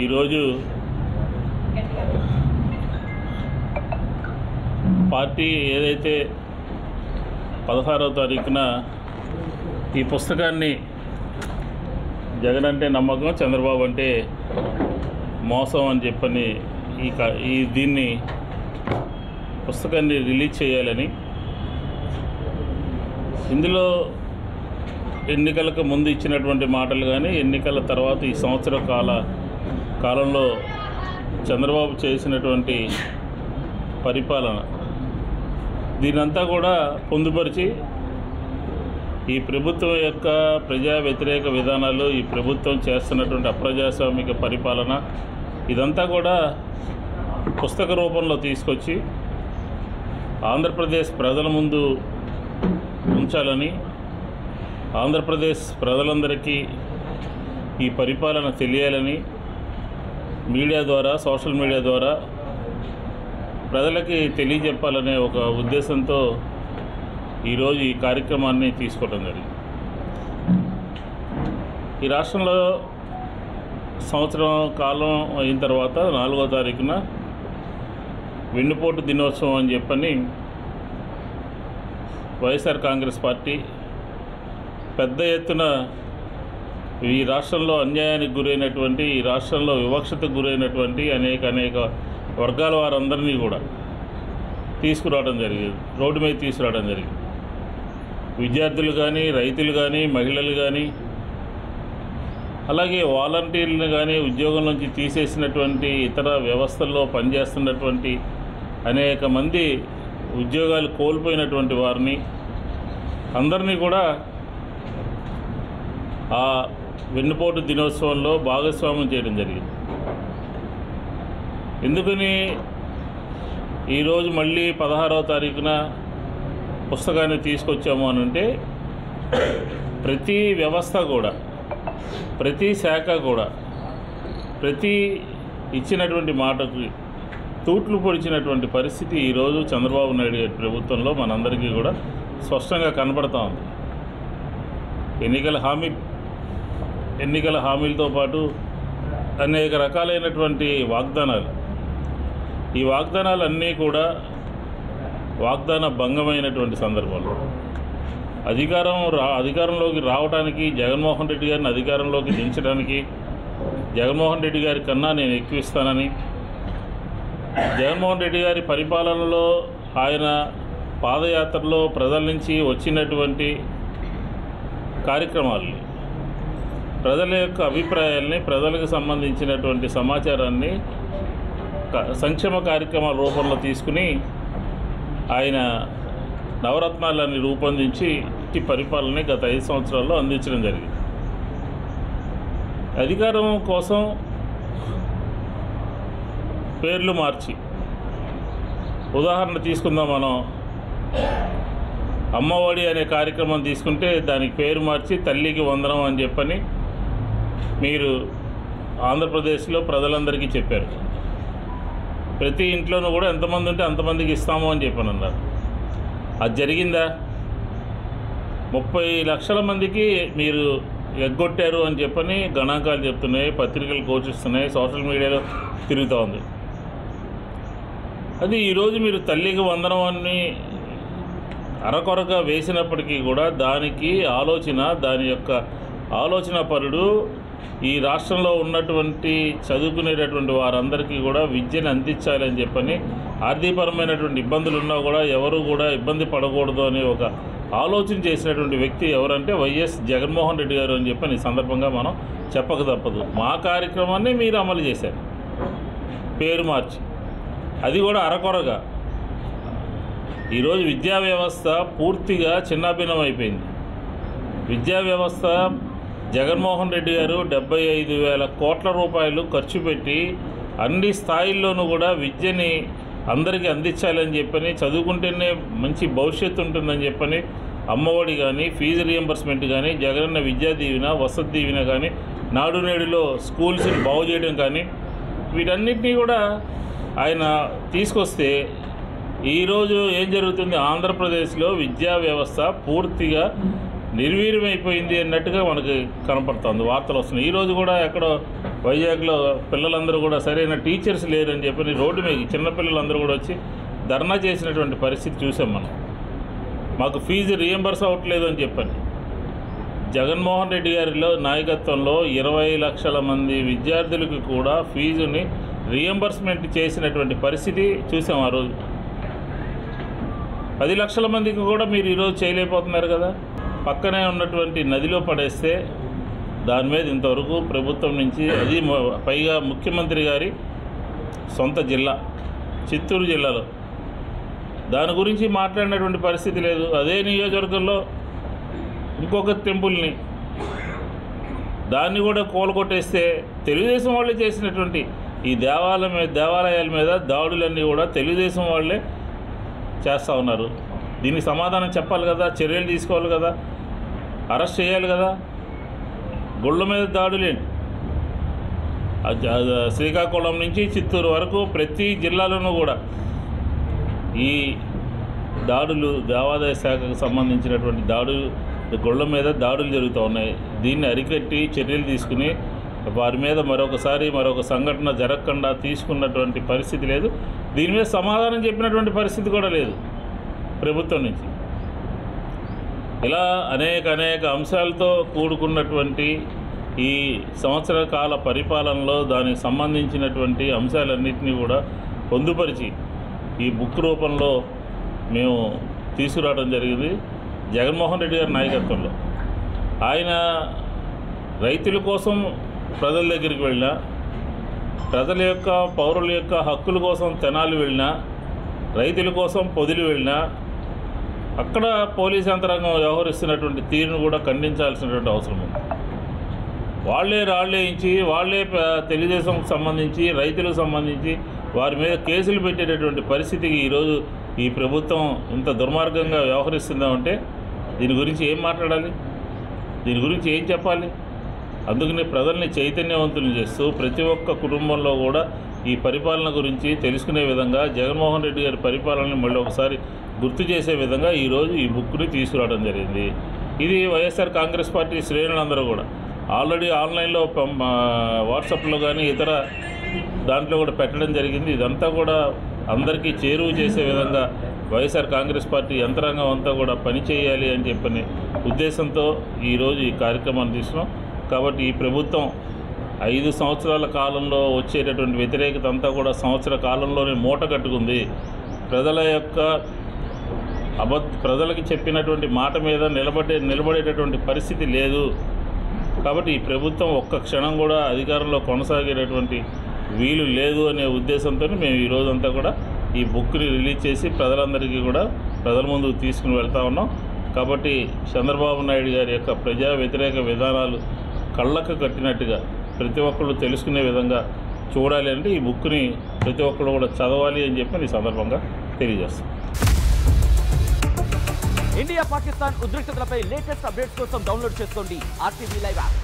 ఈరోజు పార్టీ ఏదైతే 16వ తారీఖున ఈ పుస్తకాన్ని జగన్ అంటే నమ్మకం, చంద్రబాబు అంటే మోసం అని చెప్పని దీన్ని పుస్తకాన్ని రిలీజ్ చేయాలని, ఇందులో ఎన్నికలకు ముందు ఇచ్చినటువంటి మాటలు కానీ, ఎన్నికల తర్వాత ఈ సంవత్సర కాలంలో చంద్రబాబు చేసినటువంటి పరిపాలన దీనంతా కూడా పొందుపరిచి ఈ ప్రభుత్వం యొక్క ప్రజా వ్యతిరేక విధానాలు, ఈ ప్రభుత్వం చేస్తున్నటువంటి అప్రజాస్వామిక పరిపాలన ఇదంతా కూడా పుస్తక రూపంలో తీసుకొచ్చి ఆంధ్రప్రదేశ్ ప్రజల ముందు ఉంచాలని, ఆంధ్రప్రదేశ్ ప్రజలందరికీ ఈ పరిపాలన తెలియాలని మీడియా ద్వారా, సోషల్ మీడియా ద్వారా ప్రజలకి తెలియజెప్పాలనే ఒక ఉద్దేశంతో ఈరోజు ఈ కార్యక్రమాన్ని తీసుకోవడం జరిగింది. ఈ రాష్ట్రంలో సంవత్సరం కాలం అయిన తర్వాత 4వ తారీఖున వెన్నుపోటు దినోత్సవం అని చెప్పని వైఎస్ఆర్ కాంగ్రెస్ పార్టీ పెద్ద ఎత్తున ఈ రాష్ట్రంలో అన్యాయానికి గురైనటువంటి, ఈ రాష్ట్రంలో వివక్షతకు గురైనటువంటి అనేక వర్గాల వారందరినీ కూడా తీసుకురావడం జరిగింది, రోడ్డు మీద తీసుకురావడం జరిగింది. విద్యార్థులు కానీ, రైతులు కానీ, మహిళలు కానీ, అలాగే వాలంటీర్లను కానీ, ఉద్యోగం నుంచి తీసేసినటువంటి, ఇతర వ్యవస్థల్లో పనిచేస్తున్నటువంటి అనేక మంది ఉద్యోగాలు కోల్పోయినటువంటి వారిని అందరినీ కూడా ఆ వెన్నుపోటు దినోత్సవంలో భాగస్వామ్యం చేయడం జరిగింది. ఎందుకని ఈరోజు మళ్ళీ 16వ తారీఖున పుస్తకాన్ని తీసుకొచ్చాము అని అంటే, ప్రతి వ్యవస్థ కూడా, ప్రతి శాఖ కూడా, ప్రతి ఇచ్చినటువంటి మాటకు తూట్లు పొడిచినటువంటి పరిస్థితి ఈరోజు చంద్రబాబు నాయుడు గారి ప్రభుత్వంలో మనందరికీ కూడా స్పష్టంగా కనబడతా ఉంది. ఎన్నికల హామీలతో పాటు అనేక రకాలైనటువంటి వాగ్దానాలు, ఈ వాగ్దానాలన్నీ కూడా వాగ్దాన భంగమైనటువంటి సందర్భాలు. అధికారంలోకి రావడానికి, జగన్మోహన్ రెడ్డి గారిని అధికారంలోకి దించడానికి, జగన్మోహన్ రెడ్డి గారి కన్నా నేను ఎక్కువ ఇస్తానని, జగన్మోహన్ రెడ్డి గారి పరిపాలనలో ఆయన పాదయాత్రలో ప్రజల నుంచి వచ్చినటువంటి కార్యక్రమాలని, ప్రజల యొక్క అభిప్రాయాల్ని, ప్రజలకు సంబంధించినటువంటి సమాచారాన్ని సంక్షేమ కార్యక్రమాల రూపంలో తీసుకుని ఆయన నవరత్నాలని రూపొందించి ఈ పరిపాలనని గత 5 సంవత్సరాల్లో అందించడం జరిగింది. అధికారం కోసం పేర్లు మార్చి, ఉదాహరణ తీసుకుందాం, మనం అమ్మఒడి అనే కార్యక్రమం తీసుకుంటే దానికి పేరు మార్చి తల్లికి వందనం అని చెప్పని మీరు ఆంధ్రప్రదేశ్లో ప్రజలందరికీ చెప్పారు. ప్రతి ఇంట్లోనూ కూడా ఎంతమంది ఉంటే అంతమందికి ఇస్తాము అని చెప్పని అన్నారు. అది జరిగిందా? 30 లక్షల మందికి మీరు ఎగ్గొట్టారు అని చెప్పని గణాంకాలు చెప్తున్నాయి, పత్రికలు ఘోషిస్తున్నాయి, సోషల్ మీడియాలో తిరుగుతూ ఉంది. అది ఈరోజు మీరు తల్లికి వందనం అని అరకొరగా వేసినప్పటికీ కూడా దానికి దాని యొక్క ఆలోచన పరుడు ఈ రాష్ట్రంలో ఉన్నటువంటి చదువుకునేటటువంటి వారందరికీ కూడా విద్యను అందించాలి అని చెప్పని, ఆర్థికపరమైనటువంటి ఇబ్బందులు ఉన్నా కూడా ఎవరు కూడా ఇబ్బంది పడకూడదు అని ఒక ఆలోచన చేసినటువంటి వ్యక్తి ఎవరంటే వైఎస్ జగన్మోహన్ రెడ్డి గారు అని చెప్పని ఈ సందర్భంగా మనం చెప్పక తప్పదు. మా కార్యక్రమాన్ని మీరు అమలు చేశారు పేరు మార్చి, అది కూడా అరకొరగా. ఈరోజు విద్యా వ్యవస్థ పూర్తిగా చిన్నాభిన్నం అయిపోయింది. విద్యా వ్యవస్థ జగన్మోహన్ రెడ్డి గారు 75,000 కోట్ల రూపాయలు ఖర్చు పెట్టి అన్ని స్థాయిల్లోనూ కూడా విద్యని అందరికీ అందించాలని చెప్పని, చదువుకుంటేనే మంచి భవిష్యత్తు ఉంటుందని చెప్పని అమ్మఒడి కానీ, ఫీజు రియంబర్స్మెంట్ కానీ, జగనన్న విద్యా దీవెన, వసతి దీవెన కానీ, నాడు నేడులో స్కూల్స్ని బాగు చేయడం కానీ, వీటన్నిటినీ కూడా ఆయన తీసుకొస్తే ఈరోజు ఏం జరుగుతుంది? ఆంధ్రప్రదేశ్లో విద్యా వ్యవస్థ పూర్తిగా నిర్వీర్యమైపోయింది అన్నట్టుగా మనకి కనపడుతుంది, వార్తలు వస్తున్నాయి. ఈరోజు కూడా ఎక్కడో వైజాగ్లో పిల్లలందరూ కూడా సరైన టీచర్స్ లేరని చెప్పి రోడ్డు మీద చిన్నపిల్లలందరూ కూడా వచ్చి ధర్నా చేసినటువంటి పరిస్థితి చూసాం మనం. మాకు ఫీజు రియంబర్స్ అవ్వట్లేదు అని చెప్పని జగన్మోహన్ రెడ్డి గారిలో నాయకత్వంలో 20 లక్షల మంది విద్యార్థులకు కూడా ఫీజుని రియంబర్స్మెంట్ చేసినటువంటి పరిస్థితి చూసాం ఆ రోజు. 10 లక్షల మందికి కూడా మీరు ఈరోజు చేయలేకపోతున్నారు కదా. పక్కనే ఉన్నటువంటి నదిలో పడేస్తే దాని మీద ఇంతవరకు ప్రభుత్వం నుంచి, అది పైగా ముఖ్యమంత్రి గారి సొంత జిల్లా చిత్తూరు జిల్లాలో దాని గురించి మాట్లాడినటువంటి పరిస్థితి లేదు. అదే నియోజకవర్గంలో ఇంకొక టెంపుల్ని దాన్ని కూడా కూలగొట్టేస్తే తెలుగుదేశం వాళ్ళే చేసినటువంటి ఈ దేవాలయాల మీద దాడులన్నీ కూడా తెలుగుదేశం వాళ్ళే చేస్తూ ఉన్నారు. దీనికి సమాధానం చెప్పాలి కదా, చర్యలు తీసుకోవాలి కదా, అరెస్ట్ చేయాలి కదా. గుళ్ళ మీద దాడులేంటి, శ్రీకాకుళం నుంచి చిత్తూరు వరకు ప్రతి జిల్లాలోనూ కూడా ఈ దాడులు, దేవాదాయ శాఖకు సంబంధించినటువంటి దాడులు, గుళ్ళ మీద దాడులు జరుగుతూ ఉన్నాయి. దీన్ని అరికట్టి చర్యలు తీసుకుని వారి మీద మరొక సంఘటన జరగకుండా తీసుకున్నటువంటి పరిస్థితి లేదు. దీని మీద సమాధానం చెప్పినటువంటి పరిస్థితి కూడా లేదు ప్రభుత్వం నుంచి. ఇలా అనేక అంశాలతో కూడుకున్నటువంటి ఈ సంవత్సర కాల పరిపాలనలో దానికి సంబంధించినటువంటి అంశాలన్నింటినీ కూడా పొందుపరిచి ఈ బుక్ రూపంలో మేము తీసుకురావడం జరిగింది. జగన్మోహన్ రెడ్డి గారి నాయకత్వంలో ఆయన రైతుల కోసం ప్రజల దగ్గరికి వెళ్ళినా, ప్రజల యొక్క పౌరుల యొక్క హక్కుల కోసం తెనాలి వెళ్ళినా, రైతుల కోసం పొదిలి వెళ్ళినా అక్కడ పోలీస్ యంత్రాంగం వ్యవహరిస్తున్నటువంటి తీరును కూడా ఖండించాల్సినటువంటి అవసరం ఉంది. రాళ్లే ఇచ్చి వాళ్ళే తెలుగుదేశంకు సంబంధించి రైతులకు సంబంధించి వారి మీద కేసులు పెట్టేటటువంటి పరిస్థితికి ఈరోజు ఈ ప్రభుత్వం ఇంత దుర్మార్గంగా వ్యవహరిస్తుందామంటే దీని గురించి ఏం మాట్లాడాలి, దీని గురించి ఏం చెప్పాలి? అందుకనే ప్రజల్ని చైతన్యవంతులు చేస్తూ ప్రతి ఒక్క కుటుంబంలో కూడా ఈ పరిపాలన గురించి తెలుసుకునే విధంగా జగన్మోహన్ రెడ్డి గారి పరిపాలనని మళ్ళీ ఒకసారి గుర్తు చేసే విధంగా ఈరోజు ఈ బుక్ని తీసుకురావడం జరిగింది. ఇది వైఎస్ఆర్ కాంగ్రెస్ పార్టీ శ్రేణులందరూ కూడా ఆల్రెడీ ఆన్లైన్లో వాట్సాప్లో కానీ ఇతర దాంట్లో కూడా పెట్టడం జరిగింది. ఇదంతా కూడా అందరికీ చేరువ చేసే విధంగా వైఎస్ఆర్ కాంగ్రెస్ పార్టీ యంత్రాంగం అంతా కూడా పనిచేయాలి అని చెప్పని ఉద్దేశంతో ఈరోజు ఈ కార్యక్రమాన్ని తీసుకున్నాం. కాబట్టి ఈ ప్రభుత్వం 5 సంవత్సరాల కాలంలో వచ్చేటటువంటి వ్యతిరేకత అంతా కూడా సంవత్సర కాలంలోనే మూట కట్టుకుంది. ప్రజలకి చెప్పినటువంటి మాట మీద నిలబడేటటువంటి పరిస్థితి లేదు. కాబట్టి ఈ ప్రభుత్వం ఒక్క క్షణం కూడా అధికారంలో కొనసాగేటటువంటి వీలు లేదు అనే ఉద్దేశంతో మేము ఈ రోజంతా కూడా ఈ బుక్ని రిలీజ్ చేసి ప్రజలందరికీ కూడా ప్రజల ముందుకు తీసుకుని వెళ్తూ ఉన్నాం. కాబట్టి చంద్రబాబు నాయుడు గారి యొక్క ప్రజా వ్యతిరేక విధానాలు కళ్ళకు కట్టినట్టుగా ప్రతి ఒక్కళ్ళు తెలుసుకునే విధంగా చూడాలి అంటే ఈ బుక్ని ప్రతి ఒక్కళ్ళు కూడా చదవాలి అని చెప్పి ఈ సందర్భంగా తెలియజేస్తాం. ఇండియా పాకిస్తాన్ ఉద్రిక్తతలపై లేటెస్ట్ అప్డేట్స్ కోసం డౌన్లోడ్ చేసుకోండి RTV లైవ్ యాప్.